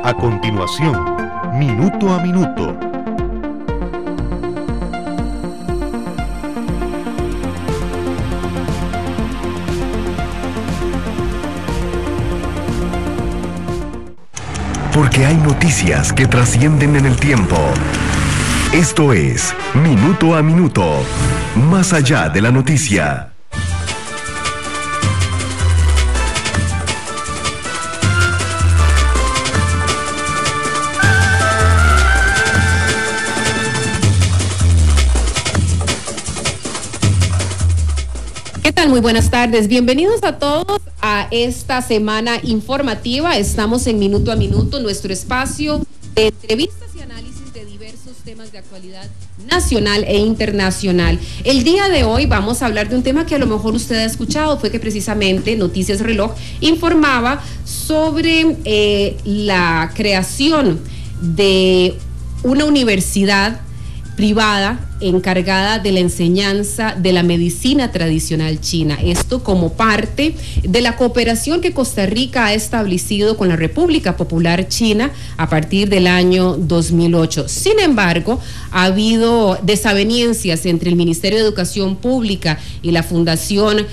A continuación, Minuto a Minuto. Porque hay noticias que trascienden en el tiempo. Esto es Minuto a Minuto, más allá de la noticia. ¿Qué tal? Muy buenas tardes. Bienvenidos a todos a esta semana informativa. Estamos en Minuto a Minuto, nuestro espacio de entrevistas y análisis de diversos temas de actualidad nacional e internacional. El día de hoy vamos a hablar de un tema que a lo mejor usted ha escuchado, fue que precisamente Noticias Reloj informaba sobre la creación de una universidad privada encargada de la enseñanza de la medicina tradicional china. Esto como parte de la cooperación que Costa Rica ha establecido con la República Popular China a partir del año 2008. Sin embargo, ha habido desavenencias entre el Ministerio de Educación Pública y la Fundación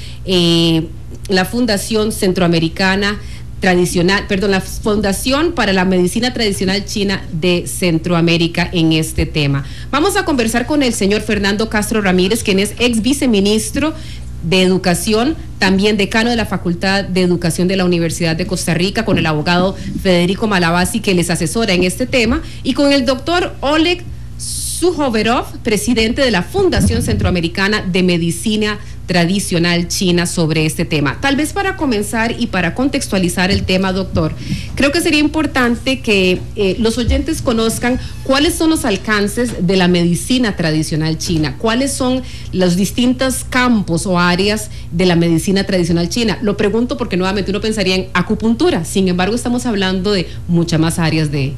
Centroamericana Tradicional, la Fundación para la Medicina Tradicional China de Centroamérica en este tema. Vamos a conversar con el señor Fernando Castro Ramírez, quien es ex viceministro de Educación, también decano de la Facultad de Educación de la Universidad de Costa Rica, con el abogado Federico Malabasi, que les asesora en este tema, y con el doctor Oleg Sujoverov, presidente de la Fundación Centroamericana de Medicina Tradicional China, sobre este tema. Tal vez para comenzar y para contextualizar el tema, doctor, creo que sería importante que los oyentes conozcan cuáles son los alcances de la medicina tradicional china, cuáles son los distintos campos o áreas de la medicina tradicional china. Lo pregunto porque nuevamente uno pensaría en acupuntura, sin embargo estamos hablando de muchas más áreas de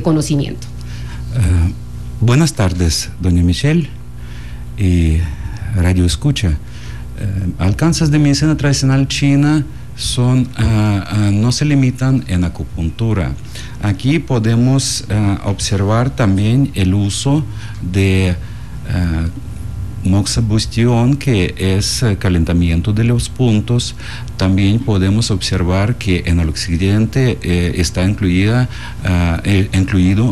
conocimiento. Buenas tardes, doña Michelle y Radio Escucha. Alcances de medicina tradicional china no se limitan en acupuntura. Aquí podemos observar también el uso de moxabustión, que es calentamiento de los puntos. También podemos observar que en el occidente está incluido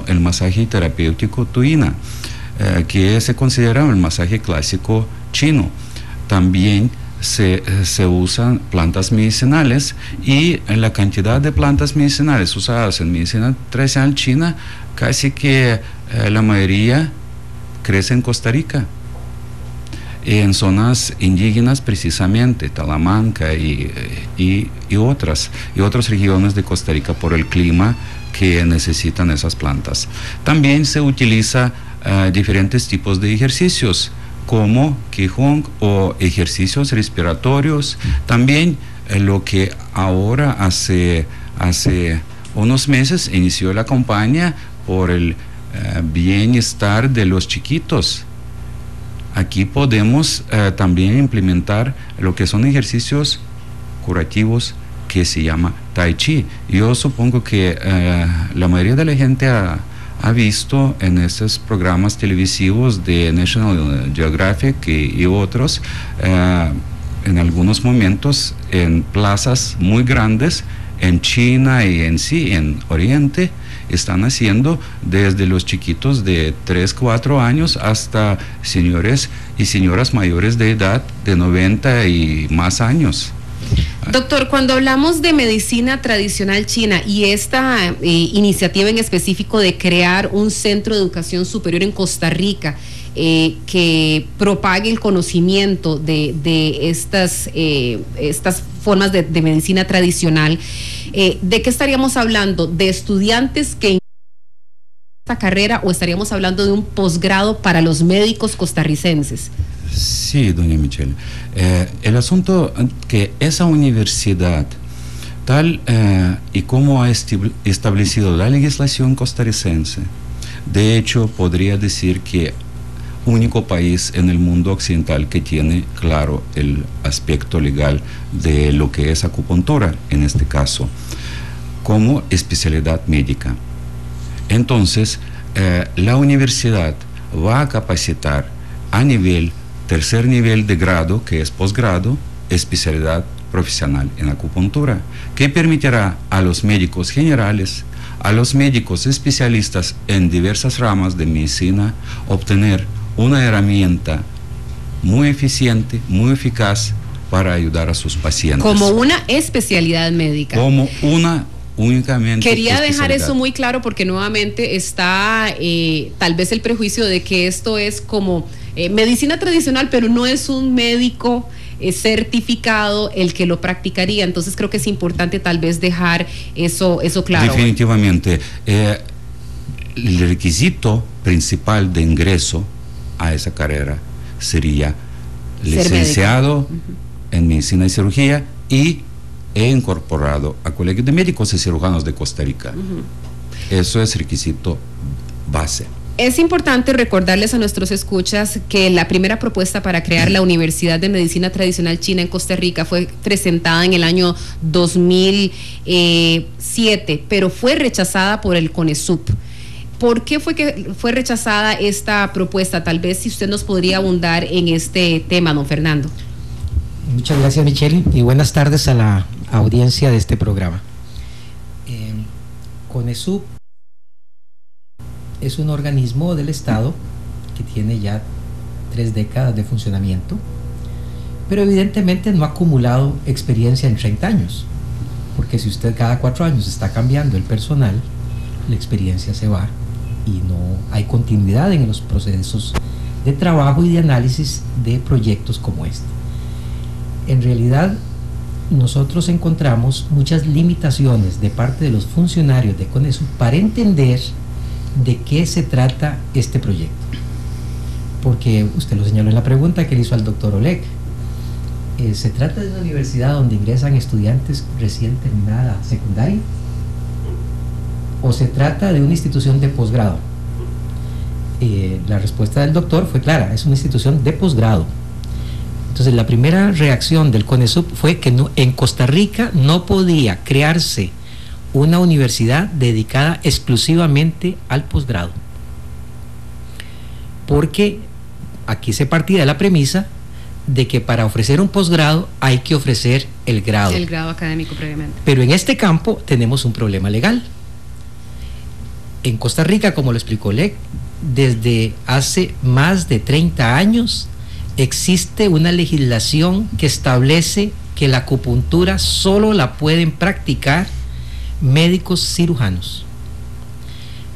el masaje terapéutico tuina, que se considera el masaje clásico chino. También se usan plantas medicinales, y en la cantidad de plantas medicinales usadas en medicina tradicional china, casi que la mayoría crece en Costa Rica, en zonas indígenas, precisamente Talamanca y otras regiones de Costa Rica, por el clima que necesitan esas plantas. También se utiliza diferentes tipos de ejercicios, como Qigong o ejercicios respiratorios. También lo que ahora hace unos meses inició la campaña por el bienestar de los chiquitos. Aquí podemos también implementar lo que son ejercicios curativos, que se llama Tai Chi. Yo supongo que la mayoría de la gente ha visto en estos programas televisivos de National Geographic y otros, en algunos momentos en plazas muy grandes en China y en Oriente, están haciendo desde los chiquitos de 3, 4 años hasta señores y señoras mayores de edad de 90 y más años. Doctor, cuando hablamos de medicina tradicional china y esta iniciativa en específico de crear un centro de educación superior en Costa Rica que propague el conocimiento de estas formas de medicina tradicional, ¿de qué estaríamos hablando? ¿De estudiantes que esta carrera, o estaríamos hablando de un posgrado para los médicos costarricenses? Sí, doña Michelle. El asunto que esa universidad, tal y como ha establecido la legislación costarricense, de hecho podría decir que único país en el mundo occidental que tiene claro el aspecto legal de lo que es acupuntura en este caso. como especialidad médica. Entonces, la universidad va a capacitar a tercer nivel de grado, que es posgrado, especialidad profesional en acupuntura, que permitirá a los médicos generales, a los médicos especialistas en diversas ramas de medicina, obtener una herramienta muy eficiente, muy eficaz para ayudar a sus pacientes. Como una especialidad médica. Como una únicamente. Quería dejar eso muy claro porque nuevamente está tal vez el prejuicio de que esto es como medicina tradicional, pero no es un médico certificado el que lo practicaría. Entonces creo que es importante tal vez dejar eso claro. Definitivamente. El requisito principal de ingreso a esa carrera sería licenciado en medicina y cirugía y incorporado a Colegio de Médicos y Cirujanos de Costa Rica. Eso es requisito base. Es importante recordarles a nuestros escuchas que la primera propuesta para crear la Universidad de Medicina Tradicional China en Costa Rica fue presentada en el año 2007, pero fue rechazada por el CONESUP. ¿Por qué fue que fue rechazada esta propuesta? Tal vez si usted nos podría abundar en este tema, don Fernando. Muchas gracias, Michelle, y buenas tardes a la audiencia de este programa. CONESUP es un organismo del Estado que tiene ya 3 décadas de funcionamiento, pero evidentemente no ha acumulado experiencia en 30 años, porque si usted cada 4 años está cambiando el personal, la experiencia se va y no hay continuidad en los procesos de trabajo y de análisis de proyectos como este. En realidad, nosotros encontramos muchas limitaciones de parte de los funcionarios de CONESUP para entender de qué se trata este proyecto, porque usted lo señaló en la pregunta que le hizo al doctor Oleg. Se trata de una universidad donde ingresan estudiantes recién terminada secundaria, o se trata de una institución de posgrado. La respuesta del doctor fue clara: es una institución de posgrado. Entonces la primera reacción del CONESUP fue que en Costa Rica no podía crearse una universidad dedicada exclusivamente al posgrado, porque aquí se partía de la premisa de que para ofrecer un posgrado hay que ofrecer el grado académico previamente. Pero en este campo tenemos un problema legal. En Costa Rica, como lo explicó Oleg, desde hace más de 30 años existe una legislación que establece que la acupuntura solo la pueden practicar médicos cirujanos.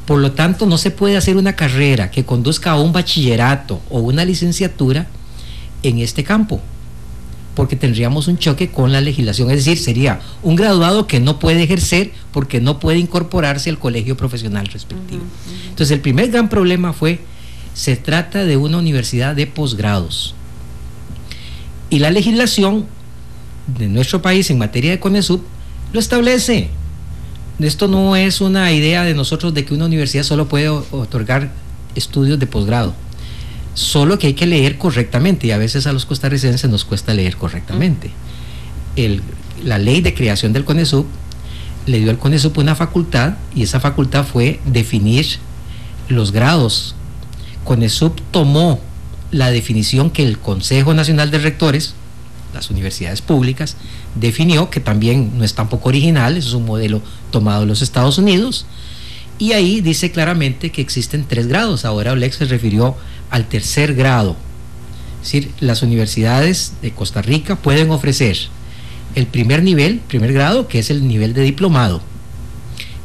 Por lo tanto, no se puede hacer una carrera que conduzca a un bachillerato o una licenciatura en este campo, porque tendríamos un choque con la legislación. Es decir, sería un graduado que no puede ejercer porque no puede incorporarse al colegio profesional respectivo. Entonces, el primer gran problema fue: se trata de una universidad de posgrados, y la legislación de nuestro país en materia de CONESUP lo establece. Esto no es una idea de nosotros de que una universidad solo puede otorgar estudios de posgrado, solo que hay que leer correctamente, y a veces a los costarricenses nos cuesta leer correctamente. La ley de creación del CONESUP le dio al CONESUP una facultad, y esa facultad fue definir los grados. CONESUP tomó la definición que el Consejo Nacional de Rectores, las universidades públicas, definió, que también no es tampoco original, es un modelo tomado de los Estados Unidos, y ahí dice claramente que existen 3 grados. Ahora Oleg se refirió al tercer grado. Es decir, las universidades de Costa Rica pueden ofrecer el primer grado, que es el nivel de diplomado,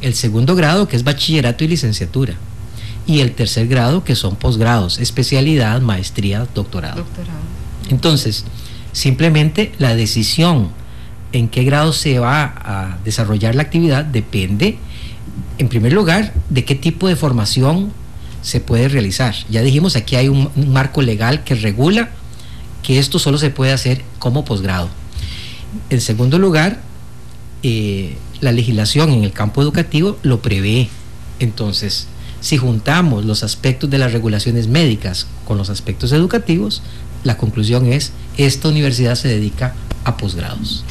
el segundo grado, que es bachillerato y licenciatura, y el tercer grado, que son posgrados, especialidad, maestría, doctorado. Entonces, simplemente la decisión en qué grado se va a desarrollar la actividad depende, en primer lugar, de qué tipo de formación se puede realizar. Ya dijimos, aquí hay un marco legal que regula que esto solo se puede hacer como posgrado. En segundo lugar, la legislación en el campo educativo lo prevé. Entonces, si juntamos los aspectos de las regulaciones médicas con los aspectos educativos, la conclusión es: esta universidad se dedica a posgrados.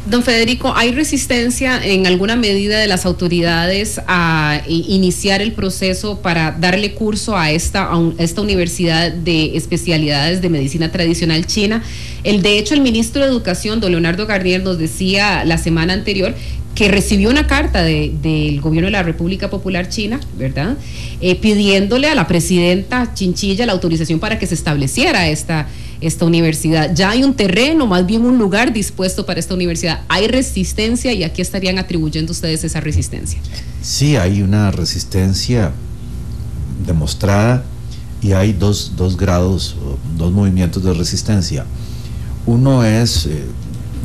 Don Federico, ¿hay resistencia en alguna medida de las autoridades a iniciar el proceso para darle curso a esta universidad de especialidades de medicina tradicional china? De hecho, el ministro de Educación, don Leonardo Garnier, nos decía la semana anterior que recibió una carta del gobierno de la República Popular China, ¿verdad? Pidiéndole a la presidenta Chinchilla la autorización para que se estableciera esta universidad. Ya hay un terreno, más bien un lugar dispuesto para esta universidad. ¿Hay resistencia y a qué estarían atribuyendo ustedes esa resistencia? Sí, hay una resistencia demostrada y hay dos grados, dos movimientos de resistencia. Uno es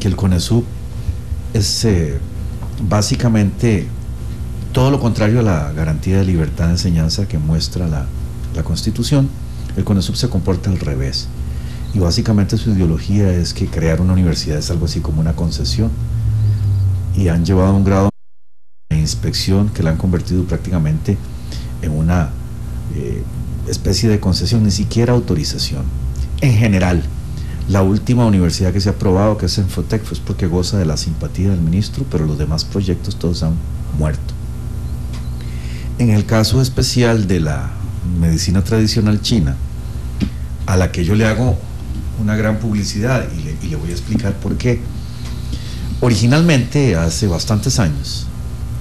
que el CONESUB es básicamente todo lo contrario a la garantía de libertad de enseñanza que muestra la Constitución. El CONESUB se comporta al revés y básicamente su ideología es que crear una universidad es algo así como una concesión, y han llevado a un grado de inspección que la han convertido prácticamente en una especie de concesión, ni siquiera autorización. En general, la última universidad que se ha aprobado, que es Enfotec, fue porque goza de la simpatía del ministro, pero los demás proyectos todos han muerto. En el caso especial de la medicina tradicional china, a la que yo le hago una gran publicidad y le voy a explicar por qué. Originalmente, hace bastantes años,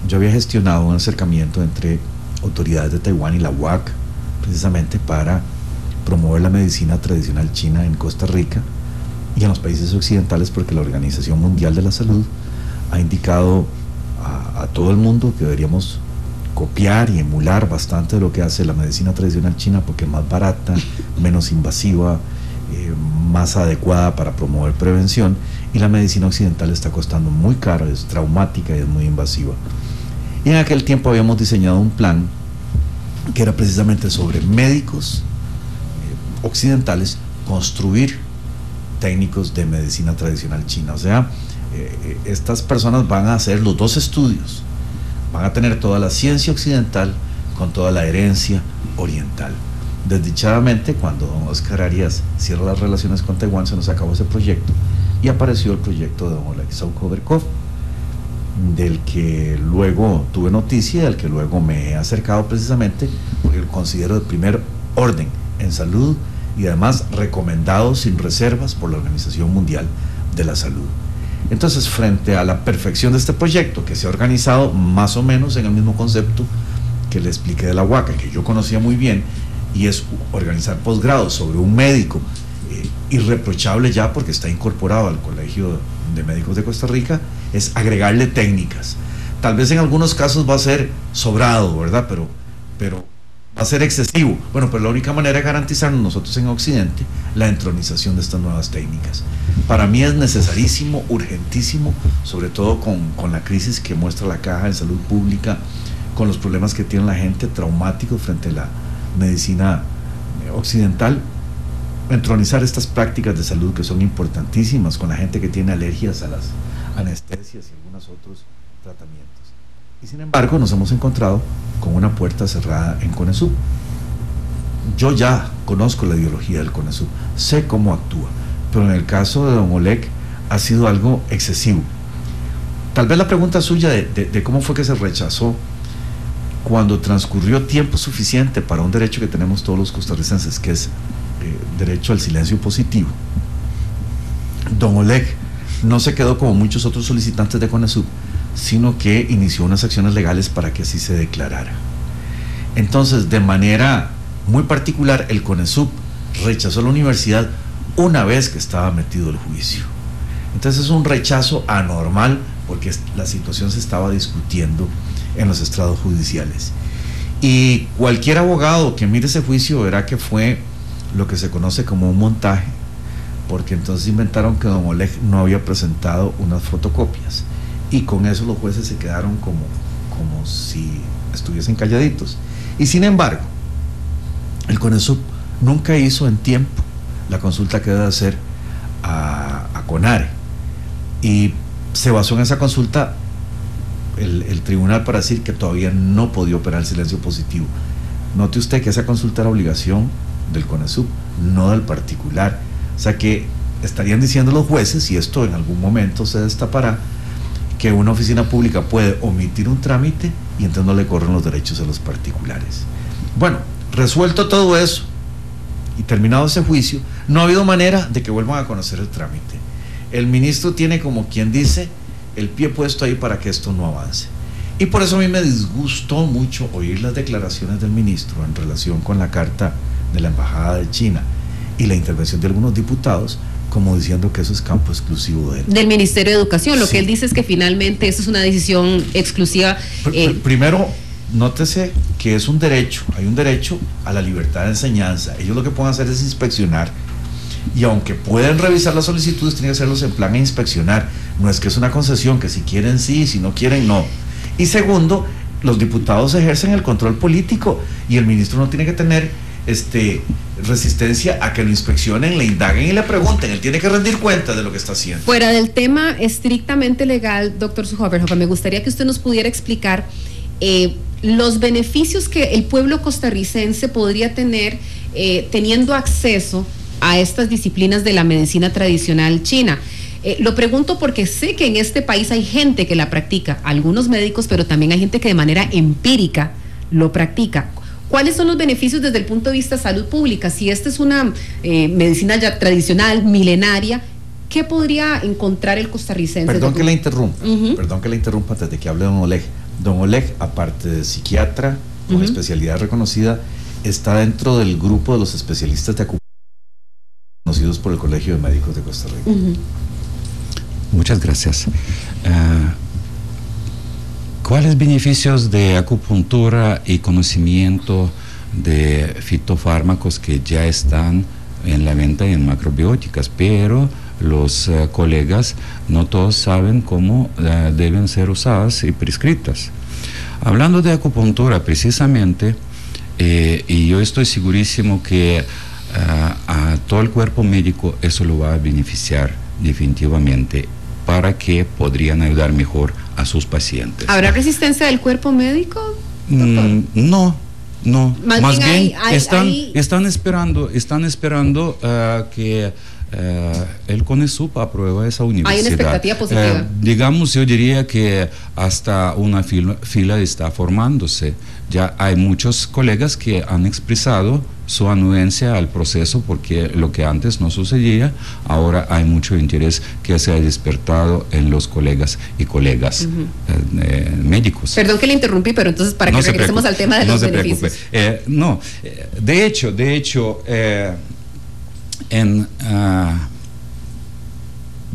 yo había gestionado un acercamiento entre autoridades de Taiwán y la UAC, precisamente para promover la medicina tradicional china en Costa Rica y en los países occidentales, porque la Organización Mundial de la Salud ha indicado a todo el mundo que deberíamos copiar y emular bastante de lo que hace la medicina tradicional china, porque es más barata, menos invasiva, más adecuada para promover prevención, y la medicina occidental está costando muy caro, es traumática y es muy invasiva. Y en aquel tiempo habíamos diseñado un plan que era precisamente sobre médicos occidentales construir técnicos de medicina tradicional china. O sea, estas personas van a hacer los dos estudios, van a tener toda la ciencia occidental con toda la herencia oriental. Desdichadamente, cuando don Oscar Arias cierra las relaciones con Taiwán, se nos acabó ese proyecto y apareció el proyecto de don Oleg Soukhoverkov, del que luego tuve noticia, del que luego me he acercado precisamente porque lo considero de primer orden en salud y además recomendado sin reservas por la Organización Mundial de la Salud. Entonces, frente a la perfección de este proyecto, que se ha organizado más o menos en el mismo concepto que le expliqué de la UACA, que yo conocía muy bien, y es organizar posgrados sobre un médico irreprochable ya porque está incorporado al Colegio de Médicos de Costa Rica, es agregarle técnicas. Tal vez en algunos casos va a ser sobrado, ¿verdad? Pero va a ser excesivo. Bueno, pero la única manera de garantizarnos nosotros en Occidente la entronización de estas nuevas técnicas. Para mí es necesarísimo, urgentísimo, sobre todo con la crisis que muestra la Caja de Salud Pública, con los problemas que tiene la gente traumáticos frente a la medicina occidental, entronizar estas prácticas de salud que son importantísimas con la gente que tiene alergias a las anestesias y algunos otros tratamientos. Y sin embargo nos hemos encontrado con una puerta cerrada en CONESUB. Yo ya conozco la ideología del CONESUB, sé cómo actúa, pero en el caso de don Oleg ha sido algo excesivo. Tal vez la pregunta suya de cómo fue que se rechazó cuando transcurrió tiempo suficiente para un derecho que tenemos todos los costarricenses, que es derecho al silencio positivo. Don Oleg no se quedó como muchos otros solicitantes de CONESUB, sino que inició unas acciones legales para que así se declarara. Entonces, de manera muy particular, el CONESUB rechazó la universidad una vez que estaba metido el juicio. Entonces es un rechazo anormal porque la situación se estaba discutiendo en los estrados judiciales. Y cualquier abogado que mire ese juicio verá que fue lo que se conoce como un montaje, porque entonces inventaron que don Oleg no había presentado unas fotocopias y con eso los jueces se quedaron como si estuviesen calladitos. Y sin embargo, el CONESUB nunca hizo en tiempo la consulta que debe hacer a CONARE, y se basó en esa consulta el tribunal para decir que todavía no podía operar el silencio positivo. Note usted que esa consulta era obligación del CONESUB, no del particular. O sea que estarían diciendo los jueces, y esto en algún momento se destapará, que una oficina pública puede omitir un trámite y entonces no le corren los derechos a los particulares. Bueno, resuelto todo eso y terminado ese juicio, no ha habido manera de que vuelvan a conocer el trámite. El ministro tiene, como quien dice, el pie puesto ahí para que esto no avance. Y por eso a mí me disgustó mucho oír las declaraciones del ministro en relación con la carta de la Embajada de China y la intervención de algunos diputados, como diciendo que eso es campo exclusivo de él. Del Ministerio de Educación. Lo Sí. que él dice es que finalmente eso es una decisión exclusiva. Primero, nótese que es un derecho, hay un derecho a la libertad de enseñanza. Ellos lo que pueden hacer es inspeccionar, y aunque pueden revisar las solicitudes, tienen que hacerlos en plan a inspeccionar. No es que es una concesión, que si quieren sí, si no quieren no. Y segundo, los diputados ejercen el control político y el ministro no tiene que tener resistencia a que lo inspeccionen, le indaguen y le pregunten. Él tiene que rendir cuenta de lo que está haciendo. Fuera del tema estrictamente legal, doctor Zujofferhofer, me gustaría que usted nos pudiera explicar los beneficios que el pueblo costarricense podría tener teniendo acceso a estas disciplinas de la medicina tradicional china. Lo pregunto porque sé que en este país hay gente que la practica, algunos médicos, pero también hay gente que de manera empírica lo practica. ¿Cuáles son los beneficios desde el punto de vista de salud pública? Si esta es una medicina ya tradicional, milenaria, ¿qué podría encontrar el costarricense? Perdón que le interrumpa antes de que hable don Oleg. Don Oleg, aparte de psiquiatra con especialidad reconocida, está dentro del grupo de los especialistas de acupuntura conocidos por el Colegio de Médicos de Costa Rica. Muchas gracias. ¿Cuáles beneficios de acupuntura y conocimiento de fitofármacos que ya están en la venta en macrobióticas? Pero los colegas no todos saben cómo deben ser usadas y prescritas. Hablando de acupuntura precisamente, y yo estoy segurísimo que a todo el cuerpo médico eso lo va a beneficiar definitivamente, para que podrían ayudar mejor a sus pacientes. ¿Habrá resistencia del cuerpo médico, doctor? No. Más bien hay están esperando que el CONESUP aprueba esa universidad. Hay una expectativa positiva. Digamos, yo diría que hasta una fila está formándose. Ya hay muchos colegas que han expresado su anuencia al proceso, porque lo que antes no sucedía, ahora hay mucho interés que se ha despertado en los colegas y colegas médicos. Perdón que le interrumpí, pero entonces para que regresemos al tema de los beneficios. De hecho, en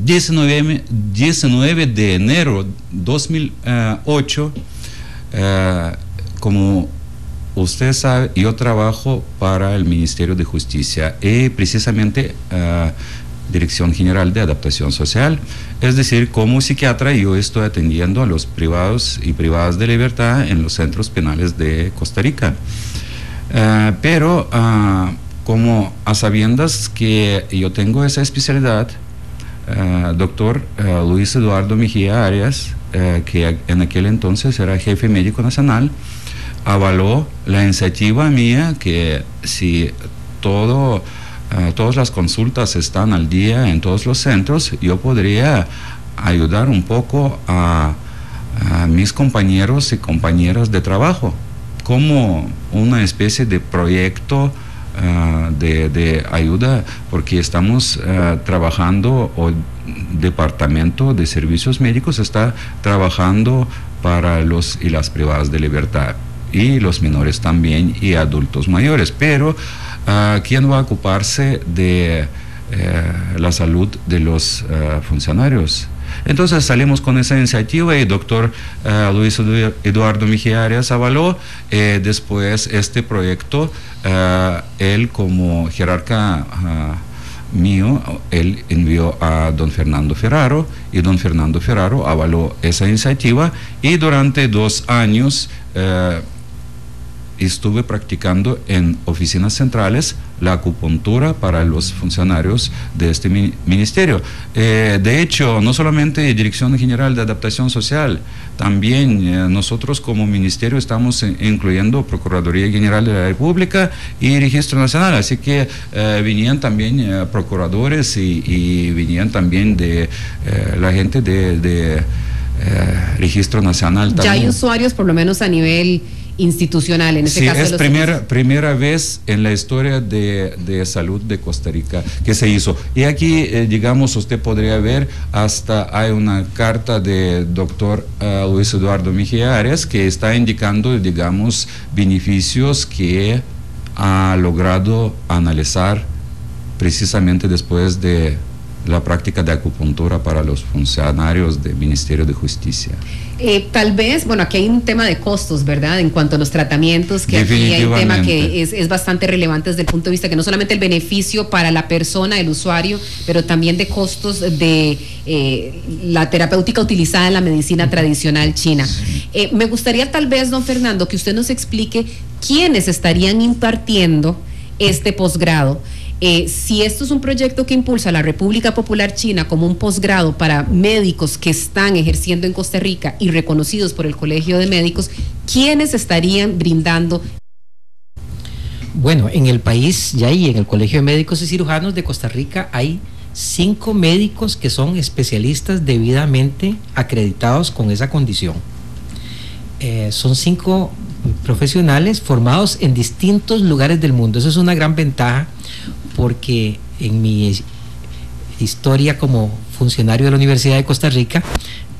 19 de enero 2008, como usted sabe, yo trabajo para el Ministerio de Justicia y precisamente Dirección General de Adaptación Social. Es decir, como psiquiatra yo estoy atendiendo a los privados y privadas de libertad en los centros penales de Costa Rica. Pero como a sabiendas que yo tengo esa especialidad, doctor Luis Eduardo Mejía Arias, que en aquel entonces era jefe médico nacional, avaló la iniciativa mía que si todas las consultas están al día en todos los centros, yo podría ayudar un poco a mis compañeros y compañeras de trabajo, como una especie de proyecto de ayuda, porque estamos trabajando, o el Departamento de Servicios Médicos está trabajando para los y las privadas de libertad, y los menores también, y adultos mayores. Pero ¿quién va a ocuparse de la salud de los funcionarios? Entonces salimos con esa iniciativa y el doctor Luis Eduardo Mejía Arias avaló. Después este proyecto, él como jerarca mío, él envió a don Fernando Ferraro, y don Fernando Ferraro avaló esa iniciativa, y durante 2 años estuve practicando en oficinas centrales la acupuntura para los funcionarios de este ministerio. De hecho, no solamente Dirección General de Adaptación Social, también nosotros como ministerio estamos incluyendo Procuraduría General de la República y Registro Nacional, así que venían también procuradores y venían también de la gente de Registro Nacional. Ya hay usuarios, por lo menos a nivel institucional, en este caso. Es primera vez en la historia de salud de Costa Rica que se hizo. Y aquí, digamos, usted podría ver, hasta hay una carta de doctor Luis Eduardo Mejía Arias que está indicando, digamos, beneficios que ha logrado analizar precisamente después de la práctica de acupuntura para los funcionarios del Ministerio de Justicia. Tal vez, bueno, aquí hay un tema de costos, ¿verdad? En cuanto a los tratamientos, que aquí hay un tema que es bastante relevante desde el punto de vista que no solamente el beneficio para la persona, el usuario, pero también de costos de la terapéutica utilizada en la medicina tradicional china. Me gustaría tal vez, don Fernando, que usted nos explique quiénes estarían impartiendo este posgrado. Si esto es un proyecto que impulsa la República Popular China como un posgrado para médicos que están ejerciendo en Costa Rica y reconocidos por el Colegio de Médicos, ¿quiénes estarían brindando? Bueno, en el país ya hay, en el Colegio de Médicos y Cirujanos de Costa Rica, hay 5 médicos que son especialistas debidamente acreditados con esa condición. Son 5 profesionales formados en distintos lugares del mundo. Eso es una gran ventaja, porque en mi historia como funcionario de la Universidad de Costa Rica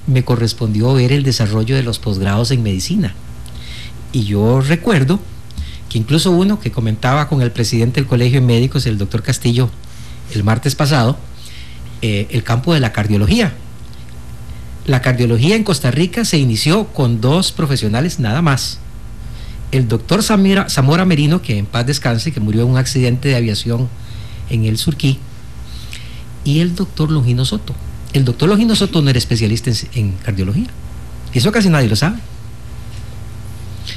me correspondió ver el desarrollo de los posgrados en medicina. Y yo recuerdo que incluso uno que comentaba con el presidente del Colegio de Médicos, el doctor Castillo, el martes pasado, el campo de la cardiología. La cardiología en Costa Rica se inició con 2 profesionales nada más. El doctor Zamora Merino, que en paz descanse, que murió en un accidente de aviación en el Surquí, y el doctor Longino Soto. El doctor Longino Soto no era especialista en cardiología, y eso casi nadie lo sabe.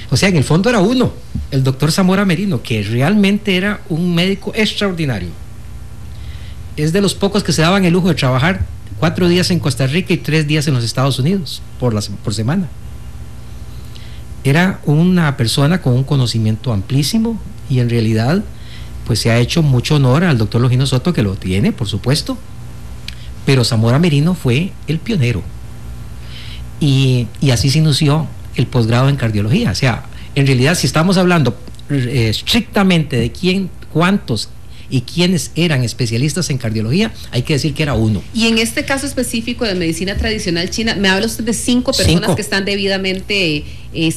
O sea, en el fondo era uno, el doctor Zamora Merino, que realmente era un médico extraordinario. Es de los pocos que se daban el lujo de trabajar 4 días en Costa Rica y 3 días en los Estados Unidos por semana. Era una persona con un conocimiento amplísimo, y en realidad pues se ha hecho mucho honor al doctor Longino Soto, que lo tiene, por supuesto, pero Zamora Merino fue el pionero, y así se inició el posgrado en cardiología. O sea, en realidad, si estamos hablando estrictamente de cuántos y quiénes eran especialistas en cardiología, hay que decir que era uno. Y en este caso específico de medicina tradicional china, me habla usted de 5 personas que están debidamente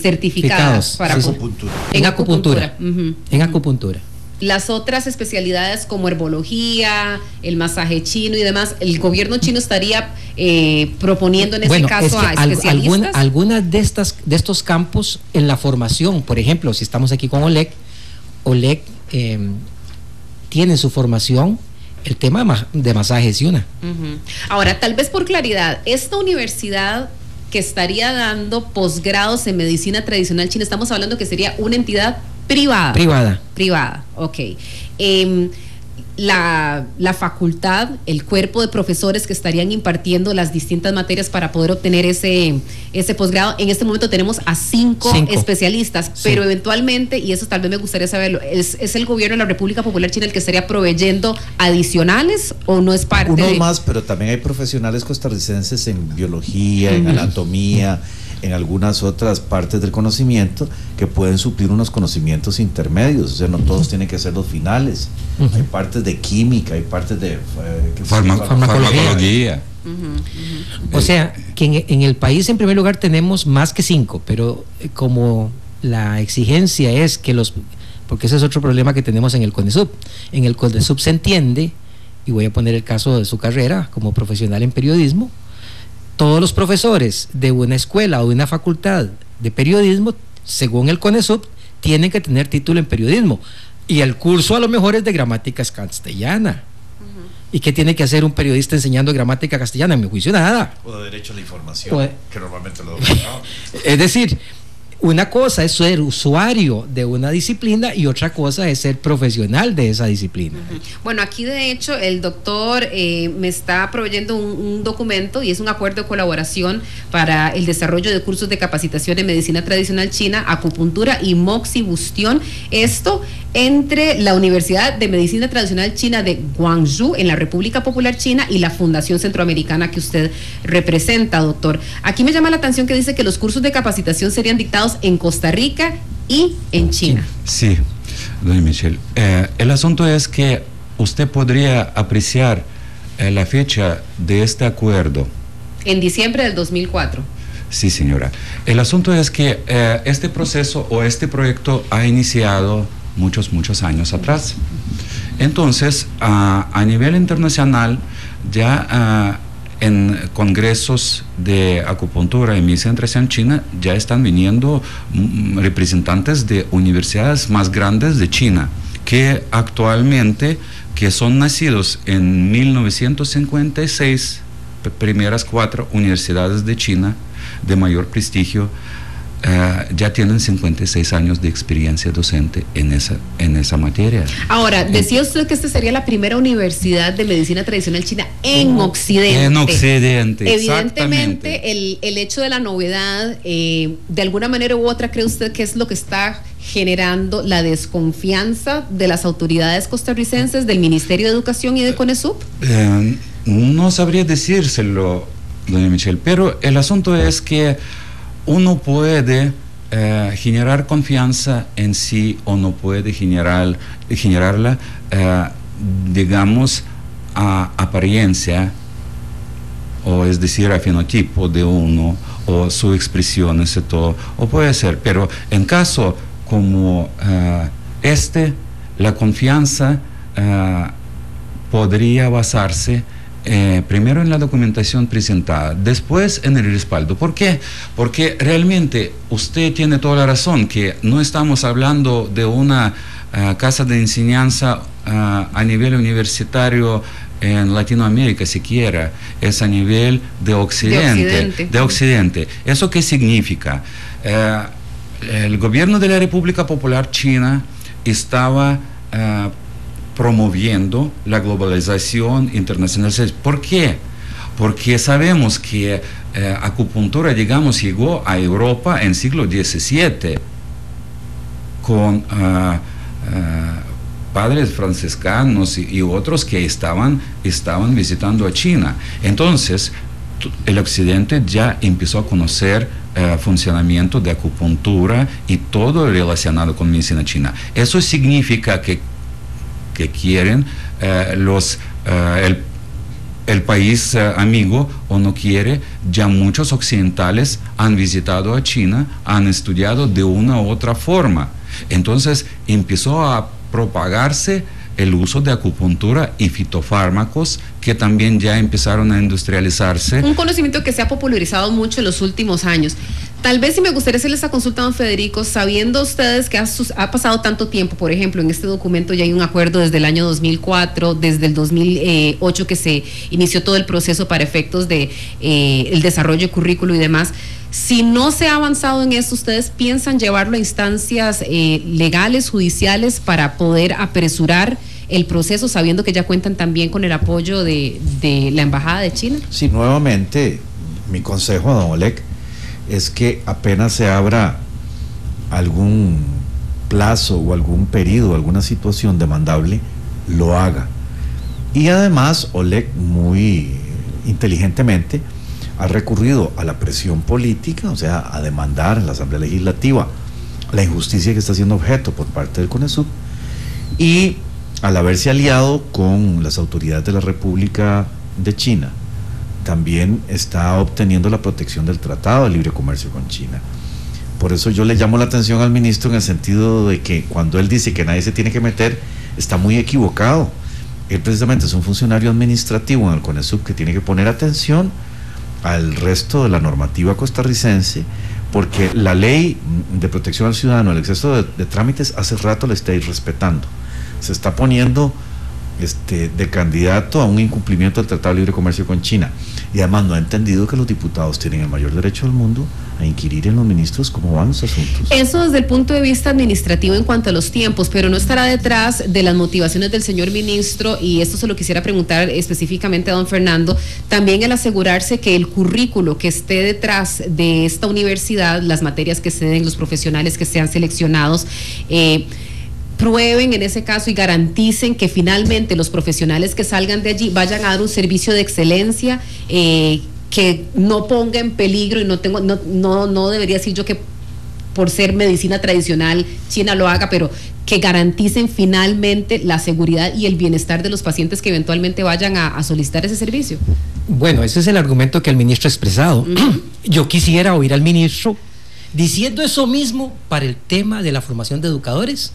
certificadas para acupuntura. En acupuntura. En acupuntura. Las otras especialidades como herbología, el masaje chino y demás, ¿el gobierno chino estaría proponiendo en ese caso a especialistas? Algunas de estos campos en la formación, por ejemplo, si estamos aquí con Oleg tiene su formación el tema de masajes y una. Ahora, tal vez por claridad, esta universidad que estaría dando posgrados en medicina tradicional china, estamos hablando que sería una entidad privada. Privada, ok. La facultad, el cuerpo de profesores que estarían impartiendo las distintas materias para poder obtener ese posgrado, en este momento tenemos a 5 especialistas, pero eventualmente, y eso tal vez me gustaría saberlo, ¿es el gobierno de la República Popular China el que estaría proveyendo adicionales o no es parte Uno más, pero también hay profesionales costarricenses en biología, en anatomía, en algunas otras partes del conocimiento que pueden suplir unos conocimientos intermedios? O sea, no todos tienen que ser los finales. Hay partes de química, hay partes de farmacología. O sea, que en el país en primer lugar tenemos más que 5, pero como la exigencia es que porque ese es otro problema que tenemos en el CONESUB. En el CONESUB se entiende, y voy a poner el caso de su carrera como profesional en periodismo, todos los profesores de una escuela o de una facultad de periodismo, según el CONESUB, tienen que tener título en periodismo, y el curso a lo mejor es de gramática castellana. ¿Y qué tiene que hacer un periodista enseñando gramática castellana? En mi juicio, nada. O de derecho a la información, que normalmente lo es decir, Una cosa es ser usuario de una disciplina y otra cosa es ser profesional de esa disciplina. Bueno, aquí de hecho el doctor me está proveyendo un documento y es un acuerdo de colaboración para el desarrollo de cursos de capacitación en medicina tradicional china, acupuntura y moxibustión. Esto entre la Universidad de Medicina Tradicional China de Guangzhou en la República Popular China y la Fundación Centroamericana que usted representa, doctor. Aquí me llama la atención que dice que los cursos de capacitación serían dictados en Costa Rica y en China. Sí, doña Michelle. El asunto es que usted podría apreciar la fecha de este acuerdo. En diciembre del 2004. Sí, señora. El asunto es que este proceso o este proyecto ha iniciado muchos años atrás. Entonces, a nivel internacional, ya en congresos de acupuntura y medicina tradicional china, ya están viniendo representantes de universidades más grandes de China, que actualmente, que son nacidos en 1956, primeras 4 universidades de China de mayor prestigio, ya tienen 56 años de experiencia docente en esa materia. Ahora, decía usted que esta sería la primera universidad de medicina tradicional china en Occidente. En Occidente, evidentemente, el hecho de la novedad, de alguna manera u otra, ¿cree usted que es lo que está generando la desconfianza de las autoridades costarricenses, del Ministerio de Educación y de CONESUB? No sabría decírselo, doña Michelle, pero el asunto es que uno puede generar confianza en sí o no puede generarla, digamos, a apariencia, o es decir, a fenotipo de uno, o su expresión, y todo, o puede ser, pero en caso como la confianza podría basarse primero en la documentación presentada, después en el respaldo. ¿Por qué? Porque realmente usted tiene toda la razón, que no estamos hablando de una casa de enseñanza a nivel universitario en Latinoamérica siquiera, es a nivel de Occidente. ¿Eso qué significa? El gobierno de la República Popular China estaba promoviendo la globalización internacional. ¿Por qué? Porque sabemos que acupuntura, digamos, llegó a Europa en siglo XVII con padres franciscanos y otros que estaban visitando a China. Entonces, el Occidente ya empezó a conocer funcionamiento de acupuntura y todo relacionado con medicina china. Eso significa que quieren el país amigo o no quiere, ya muchos occidentales han visitado a China, han estudiado de una u otra forma. Entonces empezó a propagarse el uso de acupuntura y fitofármacos que también ya empezaron a industrializarse. Un conocimiento que se ha popularizado mucho en los últimos años. Tal vez si me gustaría hacerle esta consulta a don Federico, sabiendo ustedes que ha pasado tanto tiempo, por ejemplo, en este documento ya hay un acuerdo desde el año 2004, desde el 2008 que se inició todo el proceso para efectos de el desarrollo de currículo y demás. Si no se ha avanzado en esto, ¿ustedes piensan llevarlo a instancias legales, judiciales, para poder apresurar el proceso, sabiendo que ya cuentan también con el apoyo de la Embajada de China? Sí, nuevamente, mi consejo a don Oleg es que apenas se abra algún plazo o algún periodo, alguna situación demandable, lo haga. Y además, Oleg muy inteligentemente ha recurrido a la presión política, o sea, a demandar en la Asamblea Legislativa la injusticia que está siendo objeto por parte del CONESUB, y al haberse aliado con las autoridades de la República de China, también está obteniendo la protección del Tratado de Libre Comercio con China. Por eso yo le llamo la atención al ministro en el sentido de que cuando él dice que nadie se tiene que meter, está muy equivocado. Él precisamente es un funcionario administrativo en el CONESUB que tiene que poner atención al resto de la normativa costarricense, porque la ley de protección al ciudadano, el exceso de trámites, hace rato la está irrespetando. Se está poniendo de candidato a un incumplimiento del Tratado de Libre Comercio con China, y además no ha entendido que los diputados tienen el mayor derecho del mundo a inquirir en los ministros cómo van los asuntos. Eso desde el punto de vista administrativo en cuanto a los tiempos, pero no estará detrás de las motivaciones del señor ministro, y esto se lo quisiera preguntar específicamente a don Fernando, también el asegurarse que el currículo que esté detrás de esta universidad, las materias que se den, los profesionales que sean seleccionados, prueben en ese caso y garanticen que finalmente los profesionales que salgan de allí vayan a dar un servicio de excelencia, que no ponga en peligro, y no debería decir yo que por ser medicina tradicional china lo haga, pero que garanticen finalmente la seguridad y el bienestar de los pacientes que eventualmente vayan a solicitar ese servicio. Bueno, ese es el argumento que el ministro ha expresado. Yo quisiera oír al ministro diciendo eso mismo para el tema de la formación de educadores,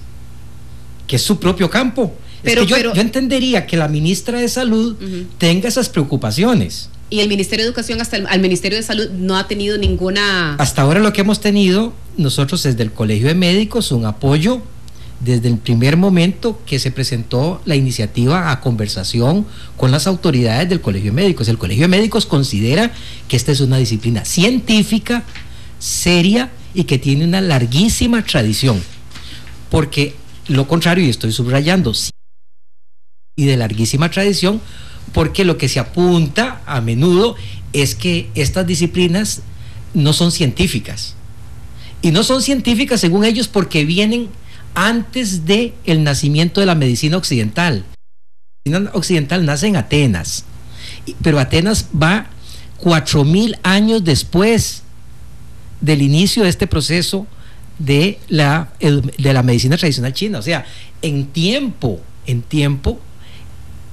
que es su propio campo. Pero yo entendería que la ministra de Salud tenga esas preocupaciones. Y el Ministerio de Educación al Ministerio de Salud no ha tenido ninguna... Hasta ahora lo que hemos tenido nosotros desde el Colegio de Médicos, un apoyo desde el primer momento que se presentó la iniciativa a conversación con las autoridades del Colegio de Médicos. El Colegio de Médicos considera que esta es una disciplina científica, seria y que tiene una larguísima tradición, porque lo contrario, y estoy subrayando, y de larguísima tradición, porque lo que se apunta a menudo es que estas disciplinas no son científicas, y no son científicas según ellos porque vienen antes de el nacimiento de la medicina occidental. La medicina occidental nace en Atenas, pero Atenas va 4000 años después del inicio de este proceso de la medicina tradicional china. O sea, en tiempo,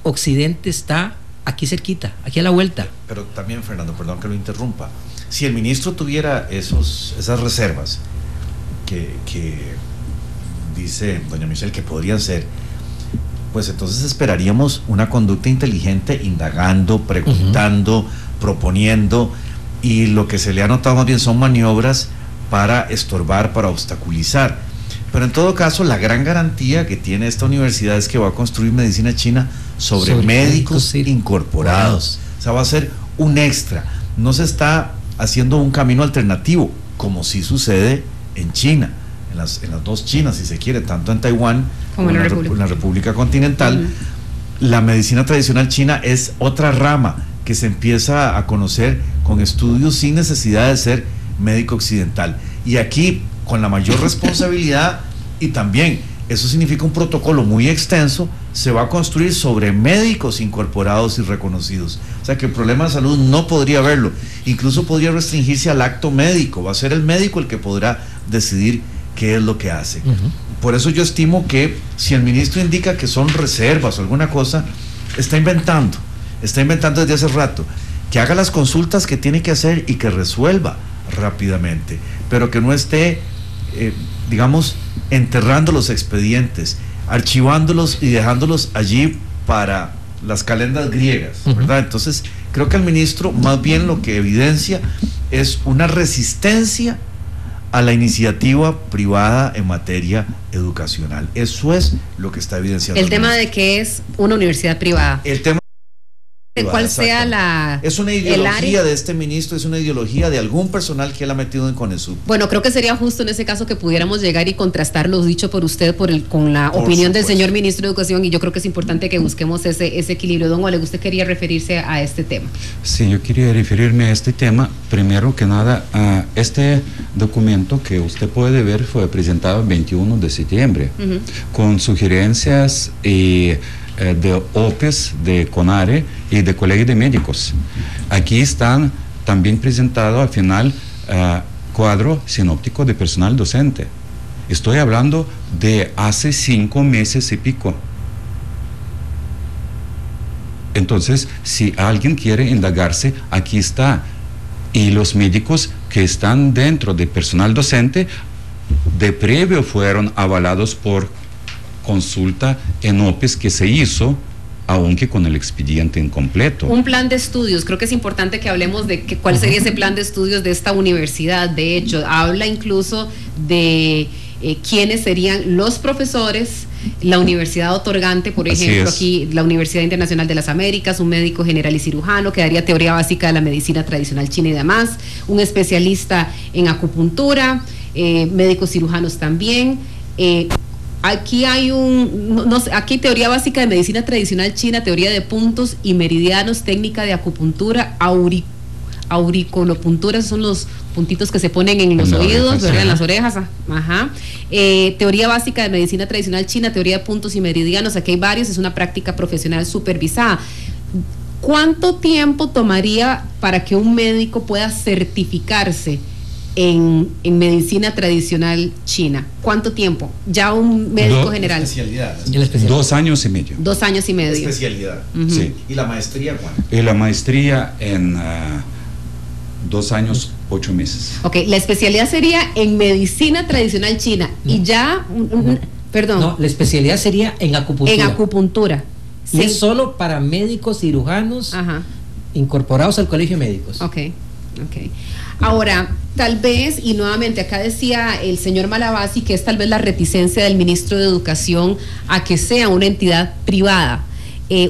Occidente está aquí cerquita, aquí a la vuelta. Pero también, Fernando, perdón que lo interrumpa, si el ministro tuviera esas reservas que dice doña Michelle que podrían ser, pues entonces esperaríamos una conducta inteligente, indagando, preguntando, proponiendo, y lo que se le ha notado más bien son maniobras para estorbar, para obstaculizar. Pero en todo caso, la gran garantía que tiene esta universidad es que va a construir medicina china sobre médicos incorporados. O sea, va a ser un extra. No se está haciendo un camino alternativo, como sí sucede en China, en las dos Chinas, si se quiere, tanto en Taiwán como en la República Continental. La medicina tradicional china es otra rama que se empieza a conocer con estudios sin necesidad de ser médico occidental. Y aquí, con la mayor responsabilidad, y también eso significa un protocolo muy extenso, se va a construir sobre médicos incorporados y reconocidos. O sea que el problema de salud no podría haberlo, incluso podría restringirse al acto médico. Va a ser el médico el que podrá decidir qué es lo que hace. Por eso yo estimo que si el ministro indica que son reservas o alguna cosa, está inventando desde hace rato. Que haga las consultas que tiene que hacer y que resuelva rápidamente, pero que no esté digamos, enterrando los expedientes, archivándolos y dejándolos allí para las calendas griegas, ¿verdad? Entonces creo que el ministro más bien lo que evidencia es una resistencia a la iniciativa privada en materia educacional. Eso es lo que está evidenciando el tema de que es una universidad privada. El tema de cuál sea la... Es una ideología de este ministro, es una ideología de algún personal que él ha metido en CONESUB. Bueno, creo que sería justo en ese caso que pudiéramos llegar y contrastar lo dicho por usted con la opinión del señor ministro de Educación, y yo creo que es importante que busquemos ese equilibrio. Don Oleg, ¿usted quería referirse a este tema? Sí, yo quería referirme a este tema. Primero que nada, este documento que usted puede ver fue presentado el 21 de septiembre, con sugerencias y de OPES, de CONARE y de Colegio de Médicos. Aquí están también presentado al final cuadro sinóptico de personal docente. Estoy hablando de hace 5 meses y pico. Entonces, si alguien quiere indagarse, aquí está. Y los médicos que están dentro de personal docente, de previo fueron avalados por consulta en OPES que se hizo, aunque con el expediente incompleto. Un plan de estudios, creo que es importante que hablemos de cuál sería ese plan de estudios de esta universidad. De hecho, habla incluso de quiénes serían los profesores, la universidad otorgante, por ejemplo, aquí la Universidad Internacional de las Américas, un médico general y cirujano que daría teoría básica de la medicina tradicional china y demás, un especialista en acupuntura, médicos cirujanos también. Aquí hay aquí teoría básica de medicina tradicional china, teoría de puntos y meridianos, técnica de acupuntura, auriculopuntura, esos son los puntitos que se ponen en los oídos, ¿verdad? En las orejas. Ajá. Teoría básica de medicina tradicional china, teoría de puntos y meridianos, aquí hay varios, es una práctica profesional supervisada. ¿Cuánto tiempo tomaría para que un médico pueda certificarse en medicina tradicional china? ¿Cuánto tiempo? Ya un médico general. Especialidad. 2 años y medio. 2 años y medio. Especialidad. Sí. ¿Y la maestría cuándo? Y la maestría en 2 años, 8 meses. Ok, la especialidad sería en medicina tradicional china. Y ya, perdón. No, la especialidad sería en acupuntura. En acupuntura. Y es solo para médicos cirujanos incorporados al colegio de médicos. Ok. Ahora, tal vez, y nuevamente acá decía el señor Malavasi que es tal vez la reticencia del ministro de Educación a que sea una entidad privada.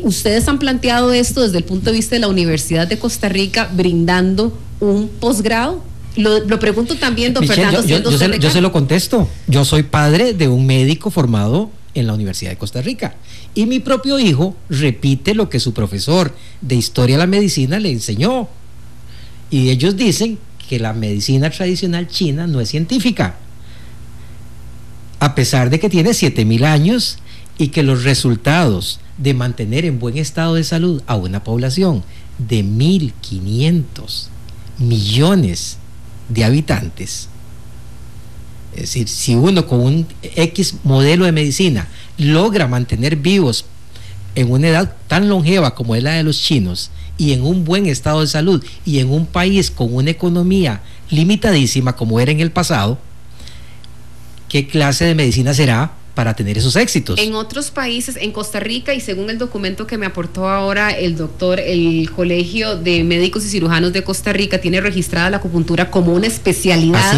¿Ustedes han planteado esto desde el punto de vista de la Universidad de Costa Rica brindando un posgrado? Lo pregunto también, don Michelle, Fernando. yo se lo contesto. Yo soy padre de un médico formado en la Universidad de Costa Rica y mi propio hijo repite lo que su profesor de Historia de la Medicina le enseñó, y ellos dicen que la medicina tradicional china no es científica, a pesar de que tiene 7,000 años y que los resultados de mantener en buen estado de salud a una población de 1.500 millones de habitantes, es decir, si uno con un X modelo de medicina logra mantener vivos en una edad tan longeva como es la de los chinos y en un buen estado de salud y en un país con una economía limitadísima como era en el pasado, ¿qué clase de medicina será para tener esos éxitos? En otros países, en Costa Rica, y según el documento que me aportó ahora el Colegio de Médicos y Cirujanos de Costa Rica tiene registrada la acupuntura como una especialidad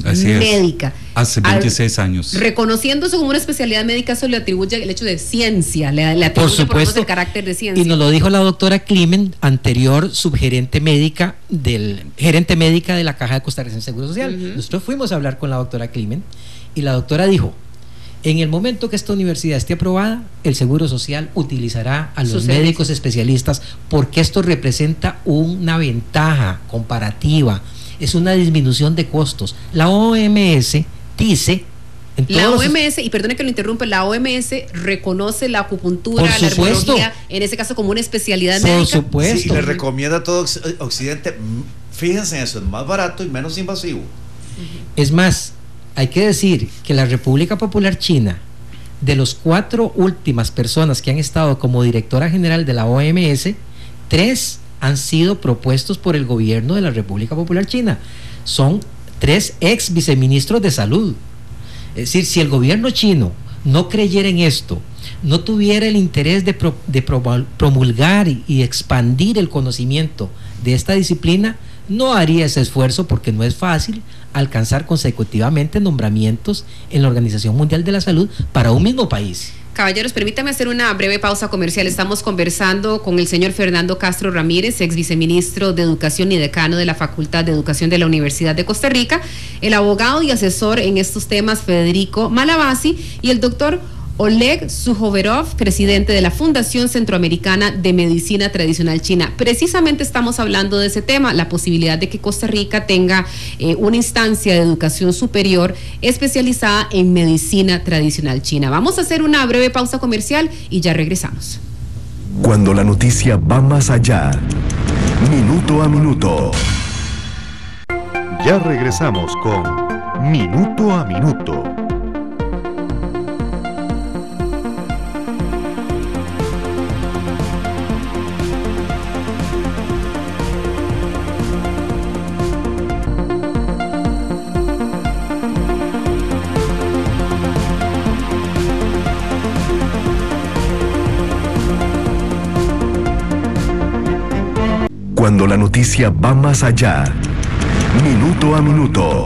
médica. Hace 26 años. Reconociéndose como una especialidad médica, eso le atribuye el hecho de ciencia, le atribuye por supuesto el carácter de ciencia. Y nos lo dijo la doctora Climen, anterior subgerente médica gerente médica de la Caja de Costarricense Seguro Social. Nosotros fuimos a hablar con la doctora Climen y la doctora dijo: en el momento que esta universidad esté aprobada, el Seguro Social utilizará a los médicos especialistas, porque esto representa una ventaja comparativa, es una disminución de costos. La OMS dice... y perdone que lo interrumpa, la OMS reconoce la acupuntura, la herbología, en ese caso como una especialidad médica. Por supuesto. Sí, y le recomienda a todo Occidente, fíjense en eso, es más barato y menos invasivo. Es más, hay que decir que la República Popular China, de los 4 últimas personas que han estado como directora general de la OMS, 3 han sido propuestos por el gobierno de la República Popular China. Son 3 ex viceministros de salud. Es decir, si el gobierno chino no creyera en esto, no tuviera el interés de promulgar y expandir el conocimiento de esta disciplina, no haría ese esfuerzo, porque no es fácil alcanzar consecutivamente nombramientos en la Organización Mundial de la Salud para un mismo país. Caballeros, permítame hacer una breve pausa comercial. Estamos conversando con el señor Fernando Castro Ramírez, ex viceministro de Educación y decano de la Facultad de Educación de la Universidad de Costa Rica, el abogado y asesor en estos temas Federico Malavasi y el doctor Oleg Sujoverov, presidente de la Fundación Centroamericana de Medicina Tradicional China. Precisamente estamos hablando de ese tema, la posibilidad de que Costa Rica tenga una instancia de educación superior especializada en medicina tradicional china. Vamos a hacer una breve pausa comercial y ya regresamos. Cuando la noticia va más allá, minuto a minuto. Ya regresamos con Minuto a Minuto. Cuando la noticia va más allá, minuto a minuto.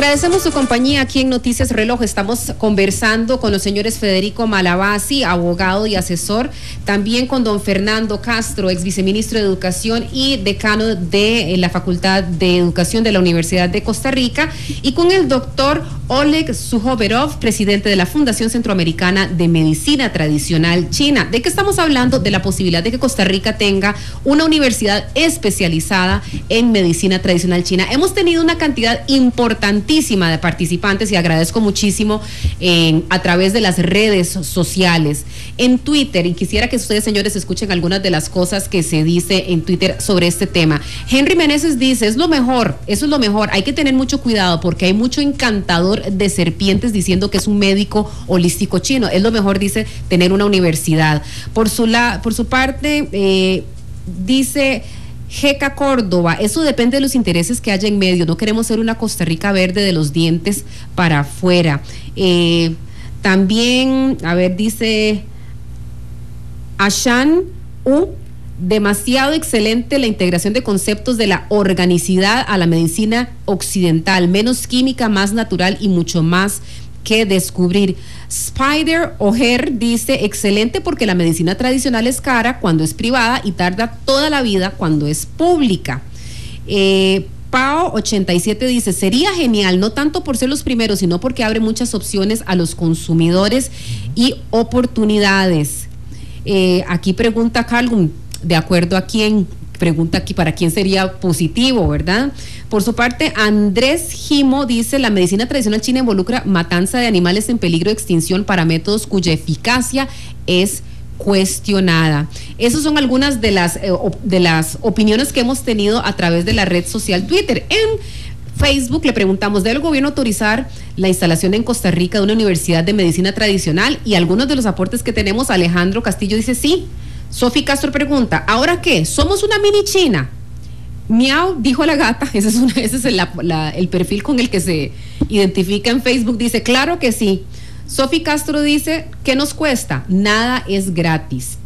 Agradecemos su compañía aquí en Noticias Reloj. Estamos conversando con los señores Federico Malavasi, abogado y asesor, también con don Fernando Castro, ex viceministro de Educación y decano de la Facultad de Educación de la Universidad de Costa Rica, y con el doctor Oleg Sujoverov, presidente de la Fundación Centroamericana de Medicina Tradicional China. ¿De qué estamos hablando? De la posibilidad de que Costa Rica tenga una universidad especializada en medicina tradicional china. Hemos tenido una cantidad importantísima de participantes y agradezco muchísimo a través de las redes sociales, en Twitter, y quisiera que ustedes, señores, escuchen algunas de las cosas que se dice en Twitter sobre este tema. Henry Meneses dice, es lo mejor, eso es lo mejor, hay que tener mucho cuidado porque hay mucho encantador de serpientes diciendo que es un médico holístico chino. Es lo mejor, dice, tener una universidad. Por su parte, dice Jeca Córdoba, eso depende de los intereses que haya en medio. No queremos ser una Costa Rica verde de los dientes para afuera. También, a ver, dice Ashan U, demasiado excelente la integración de conceptos de la organicidad a la medicina occidental, menos química, más natural y mucho más que descubrir. Spider O'Hare dice, excelente porque la medicina tradicional es cara cuando es privada y tarda toda la vida cuando es pública. Pao 87 dice, sería genial, no tanto por ser los primeros, sino porque abre muchas opciones a los consumidores y oportunidades. Aquí pregunta Calum, de acuerdo a quién, pregunta aquí para quién sería positivo, ¿verdad? Por su parte, Andrés Gimo dice, la medicina tradicional china involucra matanza de animales en peligro de extinción para métodos cuya eficacia es cuestionada. Esas son algunas de las opiniones que hemos tenido a través de la red social Twitter. En Facebook le preguntamos, ¿debe el gobierno autorizar la instalación en Costa Rica de una universidad de medicina tradicional? Y algunos de los aportes que tenemos, Alejandro Castillo dice sí. Sofi Castro pregunta, ¿ahora qué? ¿Somos una mini China? Miau, dijo la gata, ese es el perfil con el que se identifica en Facebook, dice, claro que sí. Sofi Castro dice, ¿qué nos cuesta? Nada es gratis.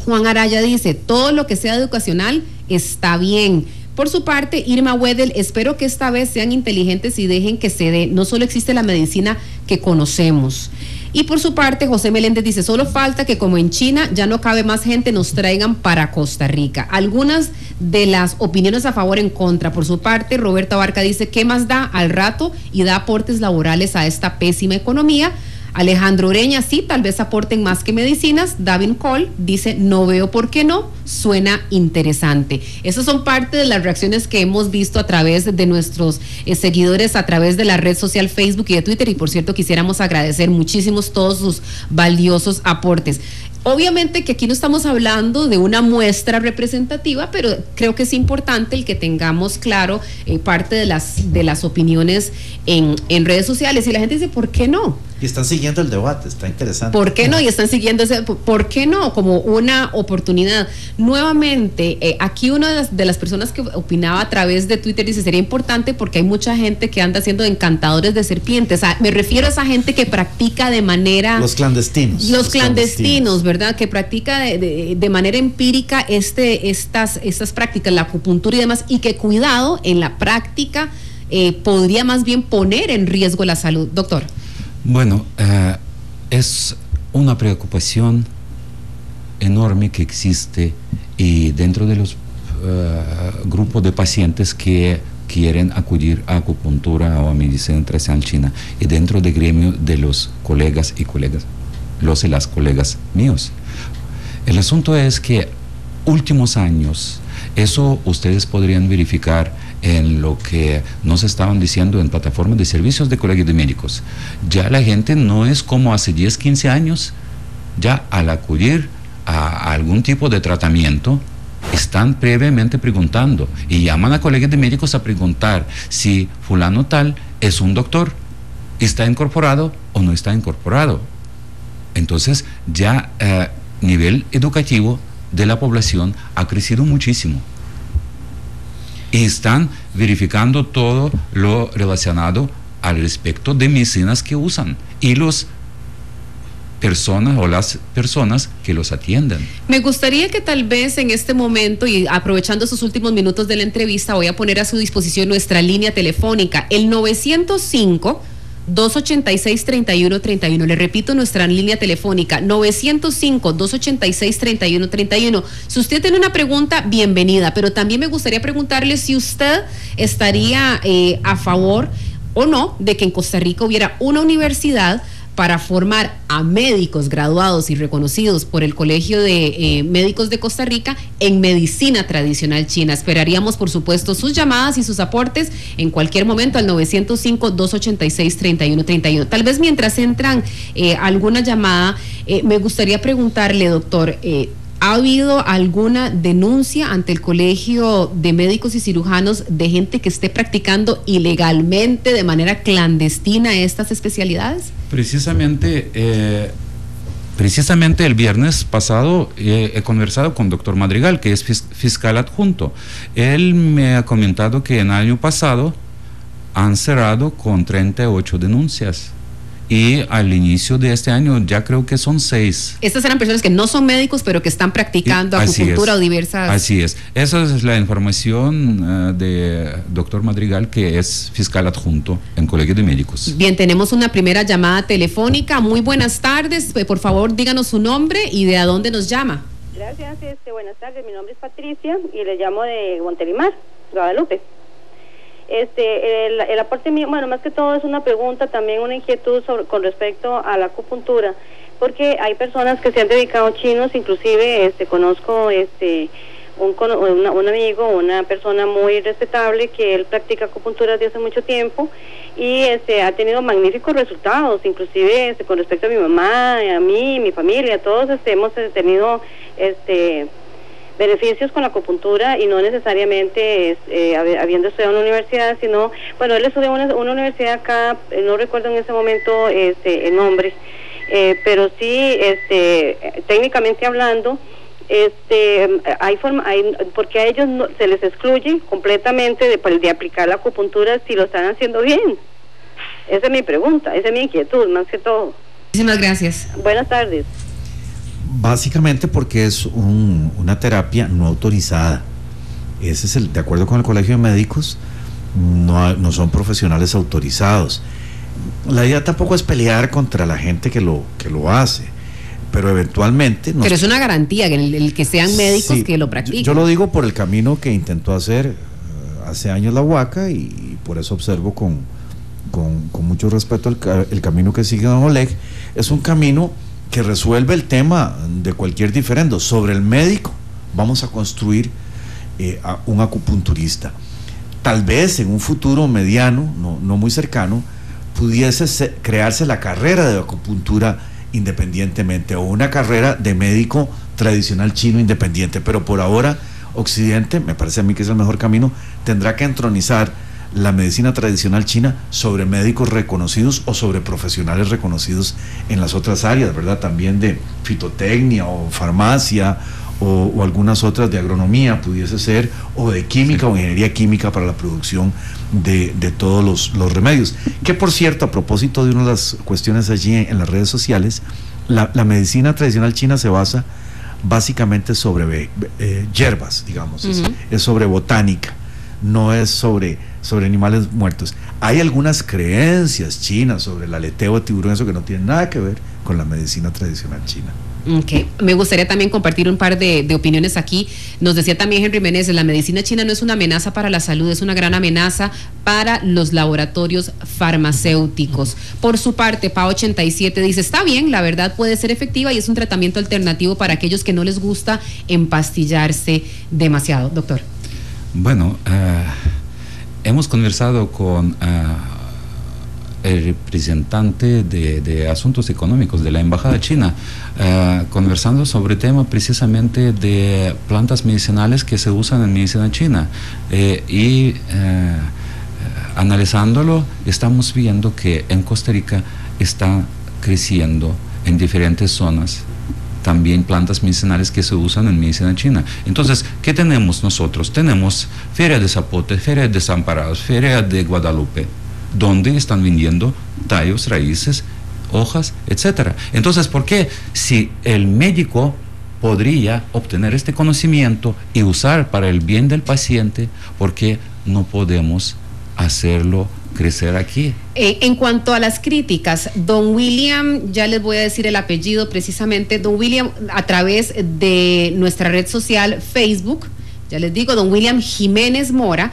Juan Araya dice, todo lo que sea educacional está bien. Por su parte, Irma Wedel, espero que esta vez sean inteligentes y dejen que se dé. No solo existe la medicina que conocemos. Y por su parte, José Meléndez dice, solo falta que como en China ya no cabe más gente, nos traigan para Costa Rica. Algunas de las opiniones a favor, en contra. Por su parte, Roberto Abarca dice, ¿qué más da al rato? Y da aportes laborales a esta pésima economía. Alejandro Ureña, sí, tal vez aporten más que medicinas. David Cole dice, no veo por qué no, suena interesante. Esas son parte de las reacciones que hemos visto a través de nuestros seguidores, a través de la red social Facebook y de Twitter, y por cierto quisiéramos agradecer muchísimos todos sus valiosos aportes. Obviamente que aquí no estamos hablando de una muestra representativa, pero creo que es importante el que tengamos claro parte de las opiniones en redes sociales. Y la gente dice, ¿por qué no? Y están siguiendo el debate, está interesante. ¿Por qué no? Y están siguiendo ¿por qué no? Como una oportunidad. Nuevamente, aquí una de las personas que opinaba a través de Twitter dice, sería importante porque hay mucha gente que anda haciendo encantadores de serpientes. Me refiero a esa gente que practica de manera... Los clandestinos. Los clandestinos, ¿verdad? Que practica de manera empírica estas prácticas, la acupuntura y demás, y que cuidado, en la práctica podría más bien poner en riesgo la salud. Doctor. Bueno, es una preocupación enorme que existe y dentro de los grupos de pacientes que quieren acudir a acupuntura o a medicina tradicional china, y dentro del gremio de los colegas y los y las colegas míos. El asunto es que últimos años, eso ustedes podrían verificar en lo que nos estaban diciendo en plataformas de servicios de colegios de médicos. Ya la gente no es como hace 10, 15 años. Ya al acudir a algún tipo de tratamiento, están previamente preguntando y llaman a colegios de médicos a preguntar si fulano tal es un doctor, está incorporado o no está incorporado. Entonces ya nivel educativo de la población ha crecido muchísimo. Y están verificando todo lo relacionado al respecto de medicinas que usan. Y los personas o las personas que los atienden. Me gustaría que tal vez en este momento, y aprovechando esos últimos minutos de la entrevista, voy a poner a su disposición nuestra línea telefónica, el 905-286-3131. Le repito, nuestra línea telefónica, 905-286-3131. Si usted tiene una pregunta, bienvenida, pero también me gustaría preguntarle si usted estaría a favor o no de que en Costa Rica hubiera una universidad para formar a médicos graduados y reconocidos por el Colegio de Médicos de Costa Rica en medicina tradicional china. Esperaríamos, por supuesto, sus llamadas y sus aportes en cualquier momento al 905-286-3131. Tal vez mientras entran alguna llamada, me gustaría preguntarle, doctor, ¿ha habido alguna denuncia ante el Colegio de Médicos y Cirujanos de gente que esté practicando ilegalmente, de manera clandestina, estas especialidades? Precisamente el viernes pasado he conversado con el doctor Madrigal, que es fiscal adjunto. Él me ha comentado que en el año pasado han cerrado con 38 denuncias. Y al inicio de este año ya creo que son 6. Estas eran personas que no son médicos, pero que están practicando acupuntura o diversas... Así es. Esa es la información de doctor Madrigal, que es fiscal adjunto en Colegio de Médicos. Bien, tenemos una primera llamada telefónica. Muy buenas tardes. Por favor, díganos su nombre y de a dónde nos llama. Gracias, buenas tardes. Mi nombre es Patricia y le llamo de Montelimar, Guadalupe. El aporte mío, bueno, más que todo es una pregunta, también una inquietud con respecto a la acupuntura, porque hay personas que se han dedicado chinos, inclusive conozco un amigo, una persona muy respetable que él practica acupuntura desde hace mucho tiempo y ha tenido magníficos resultados, inclusive con respecto a mi mamá, a mí, mi familia, todos hemos tenido beneficios con la acupuntura y no necesariamente habiendo estudiado en una universidad, sino, bueno, él estudió en una universidad acá, no recuerdo en ese momento el nombre, pero sí, técnicamente hablando, porque a ellos se les excluye completamente de aplicar la acupuntura si lo están haciendo bien. Esa es mi pregunta, esa es mi inquietud, más que todo. Muchísimas gracias. Buenas tardes. Básicamente porque es una terapia no autorizada. Ese es de acuerdo con el Colegio de Médicos, no son profesionales autorizados. La idea tampoco es pelear contra la gente que lo hace, pero eventualmente... Pero es una garantía el que sean médicos, sí, que lo practiquen. Yo lo digo por el camino que intentó hacer hace años la UACA y por eso observo con mucho respeto el camino que sigue don Oleg. Es un camino que resuelve el tema de cualquier diferendo. Sobre el médico vamos a construir a un acupunturista. Tal vez en un futuro mediano, no muy cercano, pudiese crearse la carrera de acupuntura independientemente o una carrera de médico tradicional chino independiente, pero por ahora Occidente, me parece a mí que es el mejor camino, tendrá que entronizar la medicina tradicional china sobre médicos reconocidos o sobre profesionales reconocidos en las otras áreas, ¿verdad? También de fitotecnia o farmacia o algunas otras de agronomía pudiese ser, o de química o ingeniería química para la producción de todos los remedios. Que por cierto, a propósito de una de las cuestiones allí en las redes sociales, la medicina tradicional china se basa básicamente sobre hierbas, digamos, es sobre botánica, no es sobre animales muertos. Hay algunas creencias chinas sobre el aleteo de tiburón, eso que no tiene nada que ver con la medicina tradicional china. Okay. Me gustaría también compartir un par de opiniones aquí. Nos decía también Henry Meneses, la medicina china no es una amenaza para la salud, es una gran amenaza para los laboratorios farmacéuticos. Por su parte, PA87 dice, está bien, la verdad puede ser efectiva y es un tratamiento alternativo para aquellos que no les gusta empastillarse demasiado. Doctor. Bueno, hemos conversado con el representante de Asuntos Económicos de la Embajada China, conversando sobre el tema precisamente de plantas medicinales que se usan en medicina china, y analizándolo estamos viendo que en Costa Rica está creciendo en diferentes zonas también plantas medicinales que se usan en medicina china. Entonces, ¿qué tenemos nosotros? Tenemos Feria de Zapote, Feria de Desamparados, Feria de Guadalupe, donde están vendiendo tallos, raíces hojas, etcétera. Entonces, ¿por qué? Si el médico podría obtener este conocimiento y usar para el bien del paciente, ¿por qué no podemos hacerlo crecer aquí? En cuanto a las críticas, don William, ya les voy a decir el apellido precisamente, don William, a través de nuestra red social Facebook, ya les digo, don William Jiménez Mora,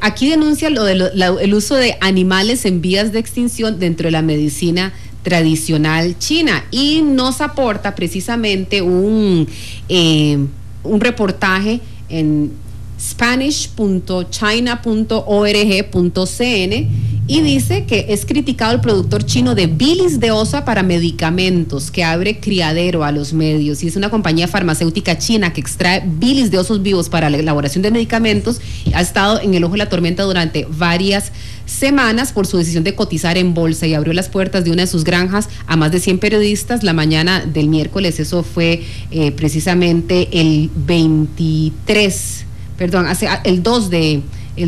aquí denuncia el uso de animales en vías de extinción dentro de la medicina tradicional china, y nos aporta precisamente un reportaje en spanish.china.org.cn, y dice que es criticado el productor chino de bilis de osa para medicamentos, que abre criadero a los medios, y es una compañía farmacéutica china que extrae bilis de osos vivos para la elaboración de medicamentos. Ha estado en el ojo de la tormenta durante varias semanas por su decisión de cotizar en bolsa, y abrió las puertas de una de sus granjas a más de 100 periodistas la mañana del miércoles. Eso fue precisamente el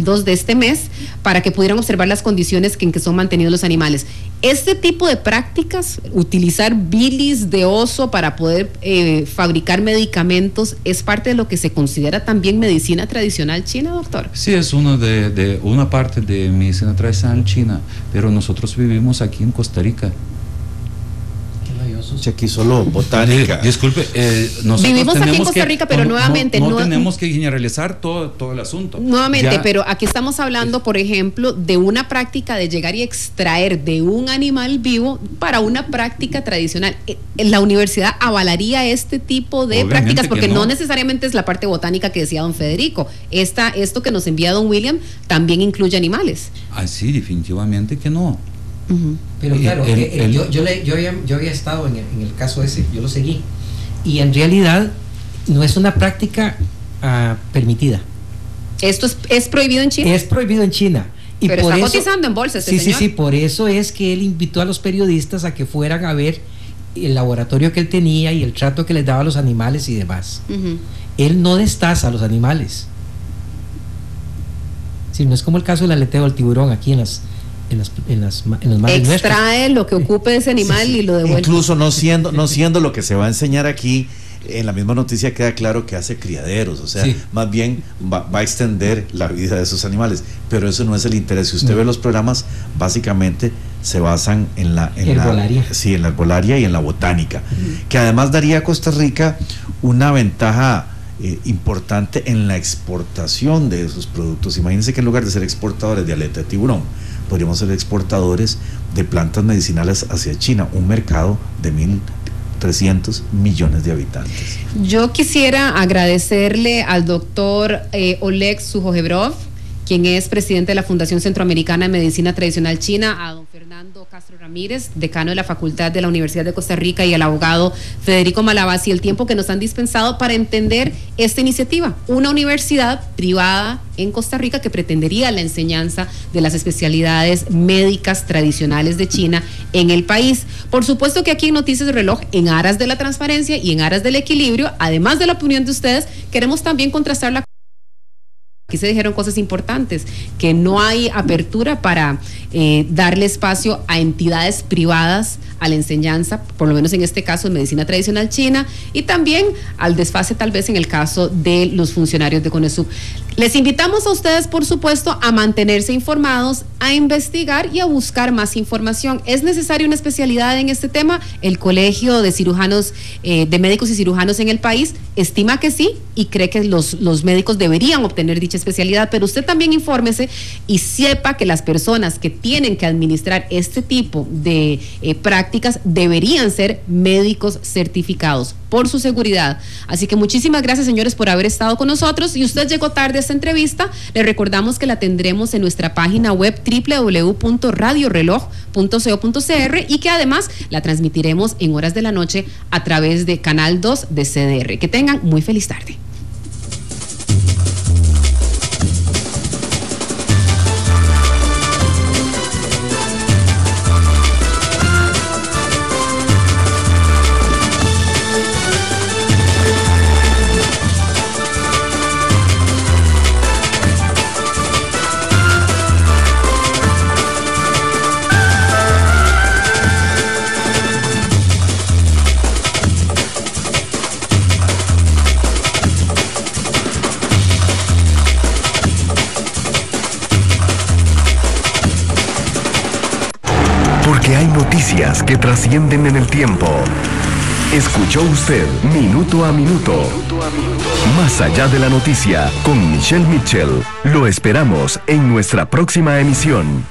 2 de este mes, para que pudieran observar las condiciones en que son mantenidos los animales. Este tipo de prácticas, utilizar bilis de oso para poder fabricar medicamentos, ¿es parte de lo que se considera también medicina tradicional china, doctor? Sí, es una parte de medicina tradicional china, pero nosotros vivimos aquí en Costa Rica. Aquí solo botánica. Disculpe, vivimos aquí en Costa Rica, pero nuevamente no tenemos que generalizar todo el asunto. Nuevamente, ya, pero aquí estamos hablando, por ejemplo, de una práctica de llegar y extraer de un animal vivo para una práctica tradicional. ¿La universidad avalaría este tipo de prácticas? Porque no necesariamente es la parte botánica que decía don Federico. Esto que nos envía don William también incluye animales. Sí, definitivamente que no. Pero claro, yo había estado en el caso ese, yo lo seguí, y en realidad no es una práctica permitida. ¿Esto es prohibido en China? Es prohibido en China. Y pero por está eso, cotizando en bolsa este señor. Sí, por eso es que él invitó a los periodistas a que fueran a ver el laboratorio que él tenía y el trato que les daba a los animales y demás. Él no destaza a los animales. Sí, no es como el caso del aleteo del tiburón aquí en los mares nuestros. Extrae lo que ocupe de ese animal y lo devuelve. Incluso no siendo lo que se va a enseñar aquí, en la misma noticia queda claro que hace criaderos, o sea, más bien va a extender la vida de esos animales, pero eso no es el interés. Si usted ve los programas, básicamente se basan en la herbolaria y en la botánica, que además daría a Costa Rica una ventaja importante en la exportación de esos productos. Imagínense que en lugar de ser exportadores de aleta de tiburón, podríamos ser exportadores de plantas medicinales hacia China, un mercado de 1.300 millones de habitantes. Yo quisiera agradecerle al doctor Oleg Sujojebrov, quien es presidente de la Fundación Centroamericana de Medicina Tradicional China, a don Fernando Castro Ramírez, decano de la Facultad de la Universidad de Costa Rica, y al abogado Federico Malavasi, el tiempo que nos han dispensado para entender esta iniciativa, una universidad privada en Costa Rica que pretendería la enseñanza de las especialidades médicas tradicionales de China en el país. Por supuesto que aquí en Noticias de Reloj, en aras de la transparencia y en aras del equilibrio, además de la opinión de ustedes, queremos también contrastar la... Aquí se dijeron cosas importantes, que no hay apertura para darle espacio a entidades privadas a la enseñanza, por lo menos en este caso en medicina tradicional china, y también al desfase tal vez en el caso de los funcionarios de CONESUB. Les invitamos a ustedes, por supuesto, a mantenerse informados, a investigar y a buscar más información. ¿Es necesaria una especialidad en este tema? El Colegio de Cirujanos, de Médicos y Cirujanos en el país estima que sí, y cree que los médicos deberían obtener dicha especialidad, pero usted también infórmese y sepa que las personas que tienen que administrar este tipo de prácticas deberían ser médicos certificados por su seguridad. Así que muchísimas gracias, señores, por haber estado con nosotros. Y usted llegó tarde a esta entrevista, le recordamos que la tendremos en nuestra página web www.radioreloj.co.cr, y que además la transmitiremos en horas de la noche a través de Canal 2 de CDR. Que tengan muy feliz tarde. Porque hay noticias que trascienden en el tiempo. Escuchó usted Minuto a Minuto. Más allá de la noticia, con Michelle Mitchell. Lo esperamos en nuestra próxima emisión.